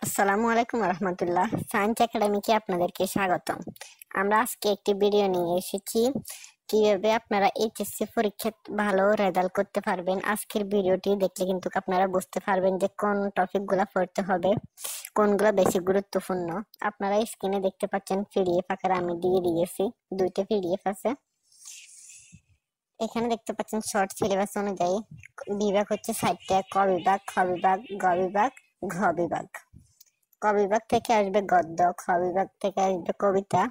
আসসালামু আলাইকুম রহমতুল্লাহ। সায়েন্স একাডেমিকে আপনাদেরকে স্বাগতম। আমরা আজকে একটি ভিডিও নিয়ে এসেছি কিভাবে আপনারা এইচএসসি পরীক্ষায় ভালো রেজাল্ট করতে পারবেন। আজকের ভিডিওটি দেখলে কিন্তু আপনারা বুঝতে পারবেন যে কোন টপিকগুলো পড়তে হবে, কোনগুলো বেশি গুরুত্বপূর্ণ। আপনারা স্ক্রিনে দেখতে পাচ্ছেন পিডিএফ আকারে আমি দিয়ে দিয়েছি, দুইটা পিডিএফ আছে। এখানে দেখতে পাচ্ছেন শর্ট সিলেবাস অনুযায়ী বিভাগ হচ্ছে 60টা। ক বিভাগ, খ বিভাগ, গ বিভাগ, ঘ বিভাগ। ক বিভাগ থেকে আসবে গদ্য, খ বিভাগ থেকে আসবে কবিতা,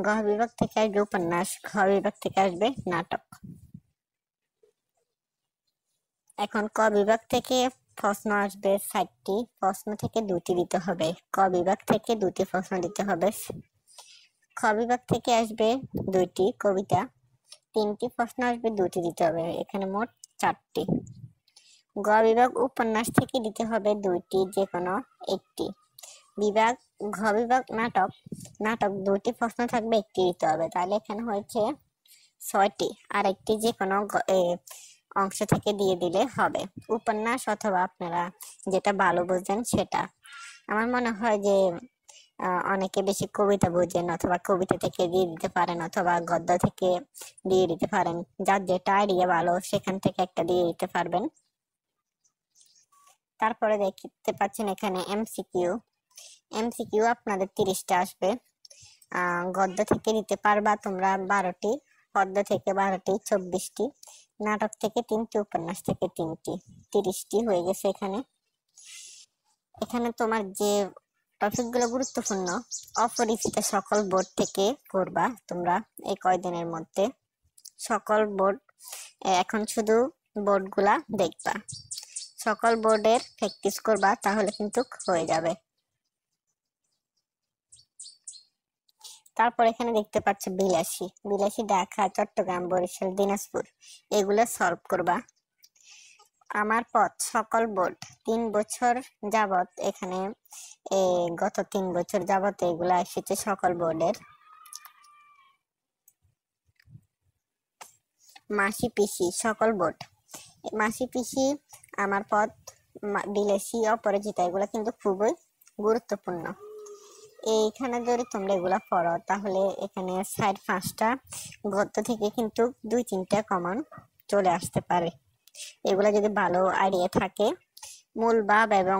গ বিভাগ থেকে আসবে উপন্যাস, ঘ বিভাগ থেকে আসবে নাটক। এখন ক বিভাগ থেকে প্রশ্ন আসবে 60টি, প্রশ্ন থেকে দুটি দিতে হবে। ক বিভাগ থেকে দুটি প্রশ্ন দিতে হবে। খ বিভাগ থেকে আসবে দুইটি কবিতা, 3টি প্রশ্ন আসবে, দুটি দিতে হবে। এখানে মোট 4টি। গ বিভাগ উপন্যাস থেকে দিতে হবে দুইটি, যে কোনো একটি বিভাগ। ঘ বিভাগ নাটক, নাটক দুটি প্রশ্ন থাকবে, একটি দিতে হবে। তাহলে এখানে হয়েছে 6টি, আর একটি যে কোনো অংশ থেকে দিয়ে দিলে হবে। উপন্যাস অথবা আপনারা যেটা ভালো বুঝেন সেটা। আমার মনে হয় যে অনেকে বেশি কবিতা বুঝেন, অথবা কবিতা থেকে দিয়ে দিতে পারেন, অথবা গদ্য থেকে দিয়ে দিতে পারেন। যার যেটা আইডিয়া ভালো সেখান থেকে একটা দিয়ে দিতে পারবেন। তারপরে দেখতে পাচ্ছেন এখানে এমসিকিউ। এমসিকিউ আপনাদের 30টা আসবে। গদ্য থেকে দিতে পারবা তোমরা 12টি, পদ্য থেকে 12টি, 24টি, নাটক থেকে 3টি, উপন্যাস থেকে 3টি, 30টি হয়ে গেছে। এখানে এখানে তোমার যে টপিক গুলো গুরুত্বপূর্ণ, অপরিচিত সকল বোর্ড থেকে করবা তোমরা এই কয়দিনের মধ্যে। সকল বোর্ড, এখন শুধু বোর্ড গুলা দেখবা, সকল বোর্ডের প্র্যাকটিস করবা, তাহলে কিন্তু হয়ে যাবে। তারপর এখানে দেখতে পাচ্ছ বিলাসী, বিলাসী ঢাকা, চট্টগ্রাম, বরিশাল, দিনাজপুর, এগুলো সলভ করবা। আমার পথ, সকল বোর্ড 3 বছর যাবত এখানে গত 3 বছর যাবত এগুলা এসেছে সকল বোর্ডের। মাসি পিসি, সকল বোর্ড, মাসি পিসি, আমার পথ, বিলাসী, অপরাজিতা, এগুলা কিন্তু খুবই গুরুত্বপূর্ণ। এইখানে যদি তোমরা এগুলা পড়ো তাহলে এখানে 4-5টা গদ্য থেকে কিন্তু 2-3টা কমন চলে আসতে পারে। এগুলা যদি ভালো আইডিয়া থাকে, মূল ভাব এবং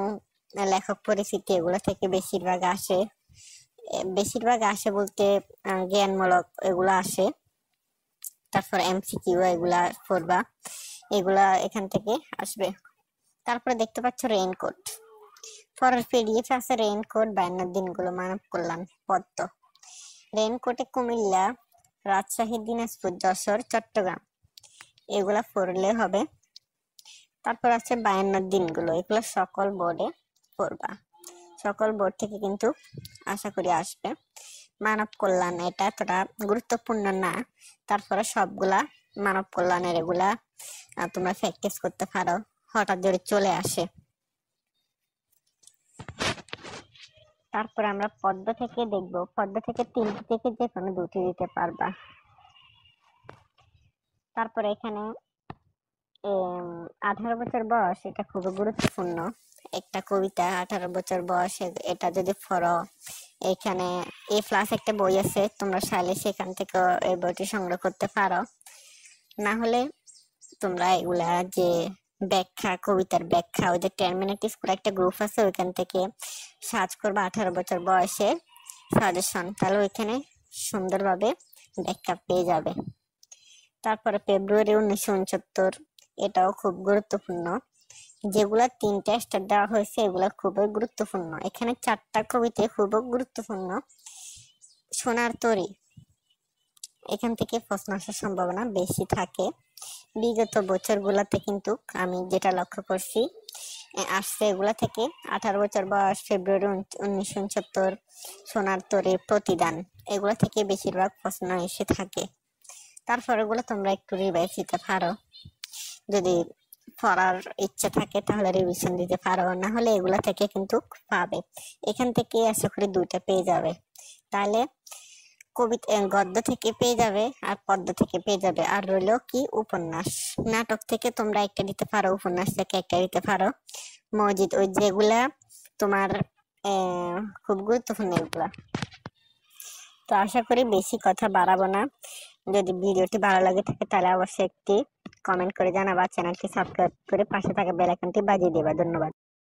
লেখক পরিচিতি এগুলা থেকে বেশিরভাগ আসে বলতে জ্ঞানমূলক এগুলা আসে। তারপর এমসিকিউ এগুলা পড়বা, এগুলা এখান থেকে আসবে। তারপরে দেখতে পাচ্ছ রেইনকোট, পরের পিডিএফ আছে রেইনকোট, 52 দিনগুলো, মানব কল্যাণ, পদ্ম। রেইনকোটে কুমিল্লা, রাজশাহী, দিনাজপুর, যশোর, চট্টগ্রাম, এগুলা পড়লে হবে। তারপর আছে 52 দিনগুলো, এগুলো সকল বোর্ডে পড়বা, সকল বোর্ড থেকে কিন্তু আশা করি আসবে। মানব কল্যাণ এটা এতটা গুরুত্বপূর্ণ না, তারপরে সবগুলা মানব কল্যাণের এগুলা তোমরা প্র্যাকটিস করতে পারো, হঠাৎ যদি চলে আসে। তারপরে আমরা পদ্ম থেকে দেখবো, পদ্ম থেকে 3টি থেকে যে কোনো 2টি দিতে পারবা। তারপরে এখানে 18 বছর বয়স, এটা খুবই গুরুত্বপূর্ণ একটা কবিতা। 18 বছর বয়স, এটা যদি পড়ো, এখানে A+ একটা বই আছে, তোমরা চাইলে সেখান থেকে এই বইটি সংগ্রহ করতে পারো। না হলে তোমরা এগুলা যে ব্যাখ্যা, কবিতার ব্যাখ্যা, ওই যে 10 মিনিট স্কুল একটা গ্রুপ আছে, ওইখান থেকে সার্চ করবা 18 বছর বয়সের সাজেশন, তাহলে ওইখানে সুন্দরভাবে ব্যাখ্যা পেয়ে যাবে। তারপরে ফেব্রুয়ারি 1969, এটাও খুব গুরুত্বপূর্ণ। যেগুলা 3টা স্টার দেওয়া হয়েছে এগুলা খুবই গুরুত্বপূর্ণ। এখানে 4টা কবিতা খুব গুরুত্বপূর্ণ। সোনার তরী, এখান থেকে প্রশ্ন আসার সম্ভাবনা বেশি থাকে। বিগত বছরগুলোতে কিন্তু আমি যেটা লক্ষ্য করছি আসছে এগুলা থেকে। 18 বছর বয়স, ফেব্রুয়ারি 1969, সোনার তরী, প্রতিদান, এগুলা থেকে বেশিরভাগ প্রশ্ন এসে থাকে। তারপর এগুলো তোমরা একটু রিভাইজ দিতে পারো, যদি পড়ার ইচ্ছা থাকে তাহলে রিভিশন দিতে পারো, না হলে এগুলা থেকে কিন্তু পাবে। এখান থেকে আশা করি 2টা পেয়ে যাবে। তাহলে কবিতা গদ্য থেকে পেয়ে যাবে, আর পদ্য থেকে পেয়ে যাবে। আর রইল কি উপন্যাস। নাটক থেকে তোমরা একটা দিতে পারো, উপন্যাস থেকে একটা দিতে পারো। মসজিদ, ওই যেগুলা তোমার খুব গুরুত্বপূর্ণ এগুলা। তো আশা করি বেশি কথা বাড়াবো না। যদি ভিডিওটি ভালো লাগে থাকে তাহলে অবশ্যই একটি কমেন্ট করে জানাবা, চ্যানেলটি সাবস্ক্রাইব করে পাশে থাকা বেল আইকনটি বাজিয়ে দেবা। ধন্যবাদ।